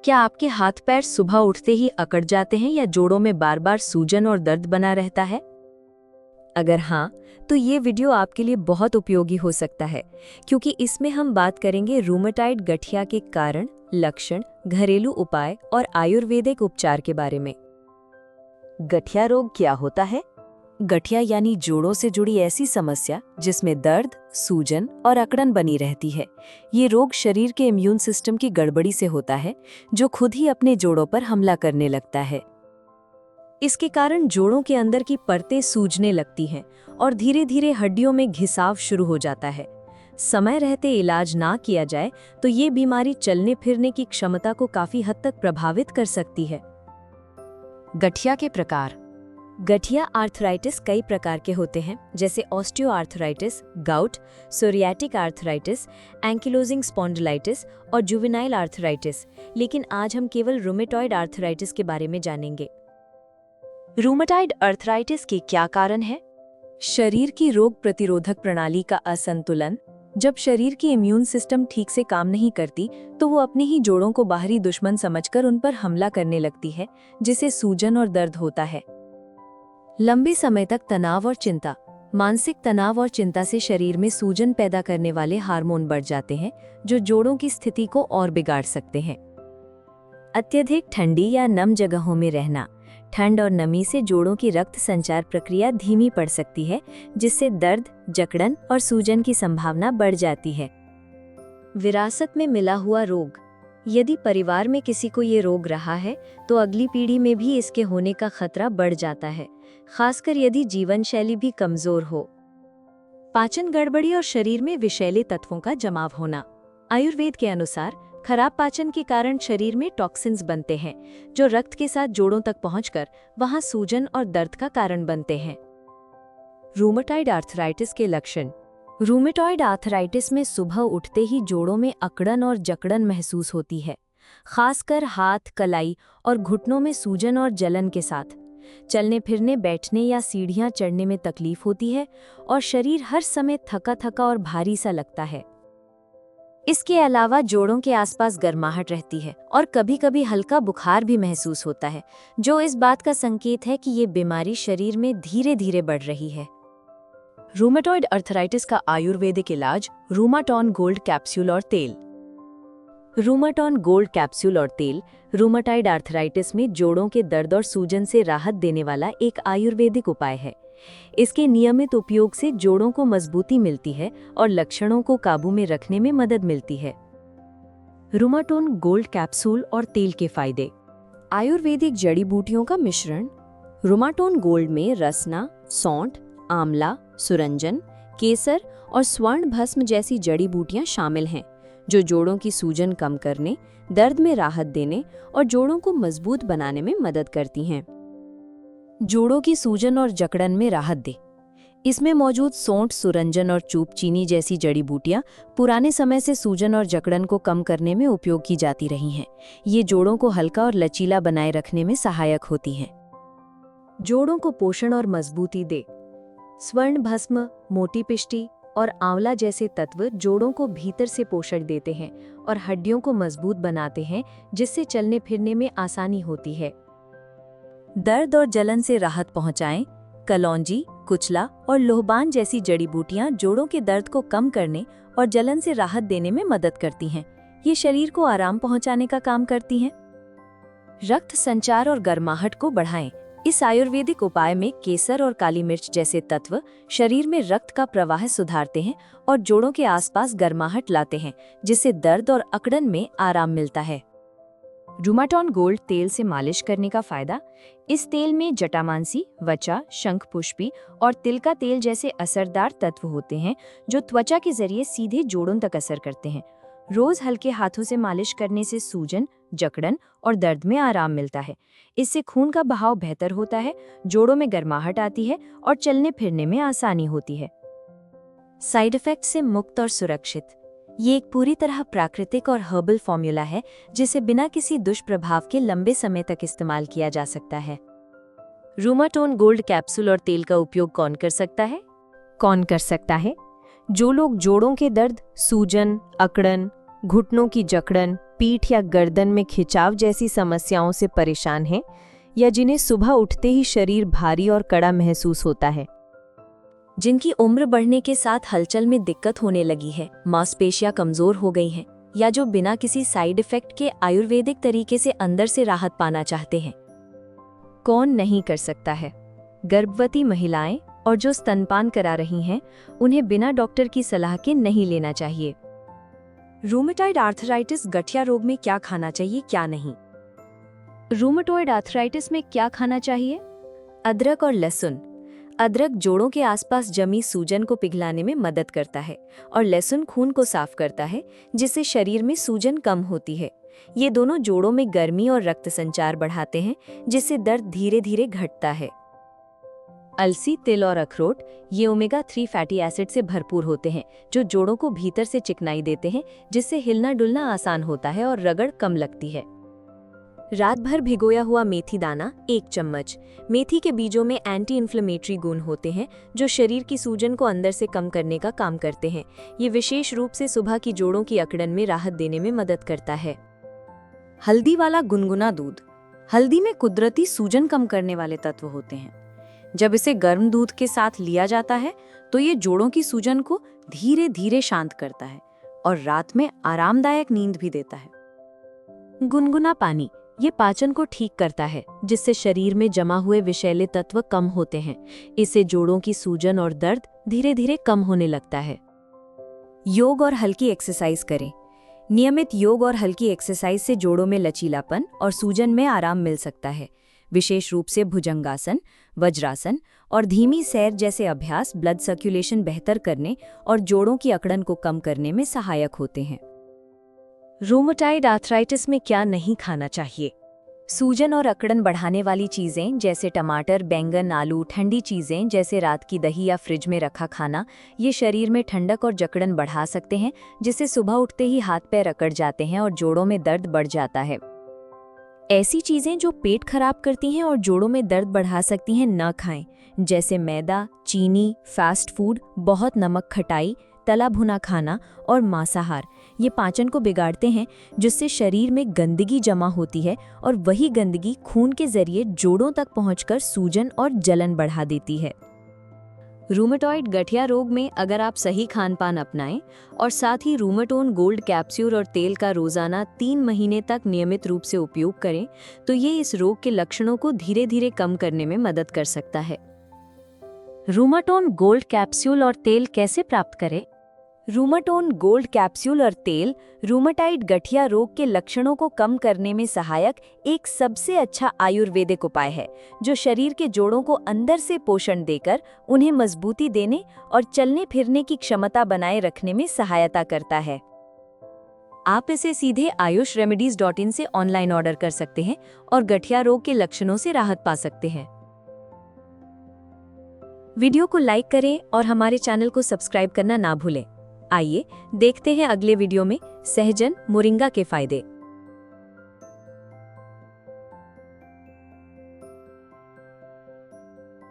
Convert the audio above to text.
क्या आपके हाथ पैर सुबह उठते ही अकड़ जाते हैं या जोड़ों में बार बार सूजन और दर्द बना रहता है? अगर हाँ, तो ये वीडियो आपके लिए बहुत उपयोगी हो सकता है, क्योंकि इसमें हम बात करेंगे रूमेटॉइड गठिया के कारण, लक्षण, घरेलू उपाय और आयुर्वेदिक उपचार के बारे में। गठिया रोग क्या होता है? गठिया यानी जोड़ों से जुड़ी ऐसी समस्या जिसमें दर्द, सूजन और अकड़न बनी रहती है। ये रोग शरीर के इम्यून सिस्टम की गड़बड़ी से होता है, जो खुद ही अपने जोड़ों पर हमला करने लगता है। इसके कारण जोड़ों के अंदर की परतें सूजने लगती हैं और धीरे धीरे हड्डियों में घिसाव शुरू हो जाता है। समय रहते इलाज ना किया जाए तो ये बीमारी चलने फिरने की क्षमता को काफी हद तक प्रभावित कर सकती है। गठिया के प्रकार। गठिया आर्थराइटिस कई प्रकार के होते हैं, जैसे osteoarthritis, gout, psoriatic arthritis, ankylosing spondylitis और जुवेनाइल आर्थराइटिस। लेकिन आज हम केवल रूमेटॉइड आर्थराइटिस के बारे में जानेंगे। रूमेटॉइड आर्थराइटिस के क्या कारण है? शरीर की रोग प्रतिरोधक प्रणाली का असंतुलन। जब शरीर की इम्यून सिस्टम ठीक से काम नहीं करती, तो वो अपने ही जोड़ों को बाहरी दुश्मन समझकर उन पर हमला करने लगती है, जिससे सूजन और दर्द होता है। लंबे समय तक तनाव और चिंता। मानसिक तनाव और चिंता से शरीर में सूजन पैदा करने वाले हार्मोन बढ़ जाते हैं, जो जोड़ों की स्थिति को और बिगाड़ सकते हैं। अत्यधिक ठंडी या नम जगहों में रहना। ठंड और नमी से जोड़ों की रक्त संचार प्रक्रिया धीमी पड़ सकती है, जिससे दर्द, जकड़न और सूजन की संभावना बढ़ जाती है। विरासत में मिला हुआ रोग। यदि परिवार में किसी को ये रोग रहा है, तो अगली पीढ़ी में भी इसके होने का खतरा बढ़ जाता है, खासकर यदि जीवन शैली भी कमजोर हो। पाचन गड़बड़ी और शरीर में विषैले तत्वों का जमाव होना। आयुर्वेद के अनुसार खराब पाचन के कारण शरीर में टॉक्सिन्स बनते हैं, जो रक्त के साथ जोड़ों तक पहुंचकर वहां सूजन और दर्द का कारण बनते हैं। रूमेटॉइड आर्थराइटिस के लक्षण। रूमेटॉइड आर्थराइटिस में सुबह उठते ही जोड़ों में अकड़न और जकड़न महसूस होती है, खासकर हाथ, कलाई और घुटनों में सूजन और जलन के साथ। चलने फिरने, बैठने या सीढ़ियां चढ़ने में तकलीफ होती है और शरीर हर समय थका थका और भारी सा लगता है। इसके अलावा जोड़ों के आसपास गर्माहट रहती है और कभी-कभी हल्का बुखार भी महसूस होता है, जो इस बात का संकेत है कि ये बीमारी शरीर में धीरे धीरे बढ़ रही है। रूमेटॉइड आर्थराइटिस का आयुर्वेदिक इलाज रूमाटॉन गोल्ड कैप्सूल और तेल। रूमाटॉन गोल्ड कैप्सूल और तेल रूमेटॉइड आर्थराइटिस में जोड़ों के दर्द और सूजन से राहत देने वाला एक आयुर्वेदिक उपाय है। इसके नियमित उपयोग से जोड़ों को मजबूती मिलती है और लक्षणों को काबू में रखने में मदद मिलती है। रूमाटॉन गोल्ड कैप्सूल और तेल के फायदे। आयुर्वेदिक जड़ी बूटियों का मिश्रण। रूमाटॉन गोल्ड में रसना, सौंठ, आंवला, सुरंजन, केसर और स्वर्ण भस्म जैसी जड़ी बूटियां शामिल हैं, जो जोड़ों की सूजन कम करने, दर्द में राहत देने और जोड़ों को मजबूत बनाने में मदद करती हैं। जोड़ों की सूजन और जकड़न में राहत दे। इसमें मौजूद सौंठ, सुरंजन और चूपचीनी जैसी जड़ी बूटियां पुराने समय से सूजन और जकड़न को कम करने में उपयोग की जाती रही हैं। ये जोड़ों को हल्का और लचीला बनाए रखने में सहायक होती हैं। जोड़ों को पोषण और मजबूती दे। स्वर्ण भस्म, मोटी पिष्टी और आंवला जैसे तत्व जोड़ों को भीतर से पोषण देते हैं और हड्डियों को मजबूत बनाते हैं, जिससे चलने फिरने में आसानी होती है। दर्द और जलन से राहत पहुंचाएं। कलौंजी, कुचला और लोहबान जैसी जड़ी बूटियां जोड़ों के दर्द को कम करने और जलन से राहत देने में मदद करती हैं। ये शरीर को आराम पहुंचाने का काम करती हैं। रक्त संचार और गर्माहट को बढ़ाएं। इस आयुर्वेदिक उपाय में केसर और काली मिर्च जैसे तत्व शरीर में रक्त का प्रवाह सुधारते हैं और जोड़ों के आसपास गर्माहट लाते हैं, जिससे दर्द और अकड़न में आराम मिलता है। रूमाटॉन गोल्ड तेल से मालिश करने का फायदा। इस तेल में जटामांसी, वचा, शंखपुष्पी और तिल का तेल जैसे असरदार तत्व होते हैं, जो त्वचा के जरिए सीधे जोड़ों तक असर करते हैं। रोज हल्के हाथों से मालिश करने से सूजन, जकड़न और दर्द में आराम मिलता है। इससे खून का बहाव बेहतर होता है, जोड़ों में गर्माहट आती है और चलने फिरने में आसानी होती है। साइड इफेक्ट से मुक्त और सुरक्षित। ये एक पूरी तरह प्राकृतिक और हर्बल फॉर्मूला है, जिसे बिना किसी दुष्प्रभाव के लंबे समय तक इस्तेमाल किया जा सकता है। रूमाटॉन गोल्ड कैप्सूल और तेल का उपयोग कौन कर सकता है? जो लोग जोड़ों के दर्द, सूजन, अकड़न, घुटनों की जकड़न, पीठ या गर्दन में खिंचाव जैसी समस्याओं से परेशान हैं, या जिन्हें सुबह उठते ही शरीर भारी और कड़ा महसूस होता है। जिनकी उम्र बढ़ने के साथ हलचल में दिक्कत होने लगी है, मांसपेशियां कमजोर हो गई हैं, या जो बिना किसी साइड इफेक्ट के आयुर्वेदिक तरीके से अंदर से राहत पाना चाहते हैं। कौन नहीं कर सकता है? गर्भवती महिलाएं और जो स्तनपान करा रही हैं, उन्हें बिना डॉक्टर की सलाह के नहीं लेना चाहिए। रूमेटॉइड आर्थराइटिस गठिया रोग में क्या खाना चाहिए, क्या नहीं? रूमेटॉइड आर्थराइटिस में क्या खाना चाहिए? अदरक और लहसुन। अदरक जोड़ों के आसपास जमी सूजन को पिघलाने में मदद करता है और लहसुन खून को साफ करता है, जिससे शरीर में सूजन कम होती है। ये दोनों जोड़ों में गर्मी और रक्त संचार बढ़ाते हैं, जिससे दर्द धीरे धीरे घटता है। अलसी, तिल और अखरोट ये ओमेगा 3 फैटी एसिड से भरपूर होते हैं, जो जोड़ों को भीतर से चिकनाई देते हैं, जिससे हिलना डुलना आसान होता है और रगड़ कम लगती है। रात भर भिगोया हुआ मेथी दाना 1 चम्मच। मेथी के बीजों में एंटी इन्फ्लेमेटरी गुण होते हैं, जो शरीर की सूजन को अंदर से कम करने का काम करते हैं। ये विशेष रूप से सुबह की जोड़ों की अकड़न में राहत देने में मदद करता है। हल्दी वाला गुनगुना दूध। हल्दी में कुदरती सूजन कम करने वाले तत्व होते हैं। जब इसे गर्म दूध के साथ लिया जाता है तो ये जोड़ों की सूजन को धीरे धीरे शांत करता है और रात में आरामदायक नींद भी देता है। गुनगुना पानी ये पाचन को ठीक करता है, जिससे शरीर में जमा हुए विषैले तत्व कम होते हैं। इससे जोड़ों की सूजन और दर्द धीरे धीरे कम होने लगता है। योग और हल्की एक्सरसाइज करें। नियमित योग और हल्की एक्सरसाइज से जोड़ों में लचीलापन और सूजन में आराम मिल सकता है। विशेष रूप से भुजंगासन, वज्रासन और धीमी सैर जैसे अभ्यास ब्लड सर्कुलेशन बेहतर करने और जोड़ों की अकड़न को कम करने में सहायक होते हैं। रूमेटॉइड आर्थराइटिस में क्या नहीं खाना चाहिए? सूजन और अकड़न बढ़ाने वाली चीज़ें जैसे टमाटर, बैंगन, आलू, ठंडी चीज़ें जैसे रात की दही या फ्रिज में रखा खाना, ये शरीर में ठंडक और जकड़न बढ़ा सकते हैं, जिससे सुबह उठते ही हाथ पैर अकड़ जाते हैं और जोड़ों में दर्द बढ़ जाता है। ऐसी चीज़ें जो पेट खराब करती हैं और जोड़ों में दर्द बढ़ा सकती हैं न खाएं, जैसे मैदा, चीनी, फास्ट फूड, बहुत नमक, खटाई, तला भुना खाना और मांसाहार। ये पाचन को बिगाड़ते हैं, जिससे शरीर में गंदगी जमा होती है और वही गंदगी खून के जरिए जोड़ों तक पहुंचकर सूजन और जलन बढ़ा देती है। रूमेटॉइड गठिया रोग में अगर आप सही खानपान अपनाएं और साथ ही रूमेटोन गोल्ड कैप्सूल और तेल का रोजाना 3 महीने तक नियमित रूप से उपयोग करें, तो ये इस रोग के लक्षणों को धीरे धीरे कम करने में मदद कर सकता है। रूमेटोन गोल्ड कैप्सूल और तेल कैसे प्राप्त करें? रूमेटोन गोल्ड कैप्सूल और तेल रूमेटॉइड गठिया रोग के लक्षणों को कम करने में सहायक एक सबसे अच्छा आयुर्वेदिक उपाय है, जो शरीर के जोड़ों को अंदर से पोषण देकर उन्हें मजबूती देने और चलने फिरने की क्षमता बनाए रखने में सहायता करता है। आप इसे सीधे ayushremedies.in से ऑनलाइन ऑर्डर कर सकते हैं और गठिया रोग के लक्षणों से राहत पा सकते हैं। वीडियो को लाइक करें और हमारे चैनल को सब्सक्राइब करना ना भूलें। आइए देखते हैं अगले वीडियो में सहजन मोरिंगा के फायदे।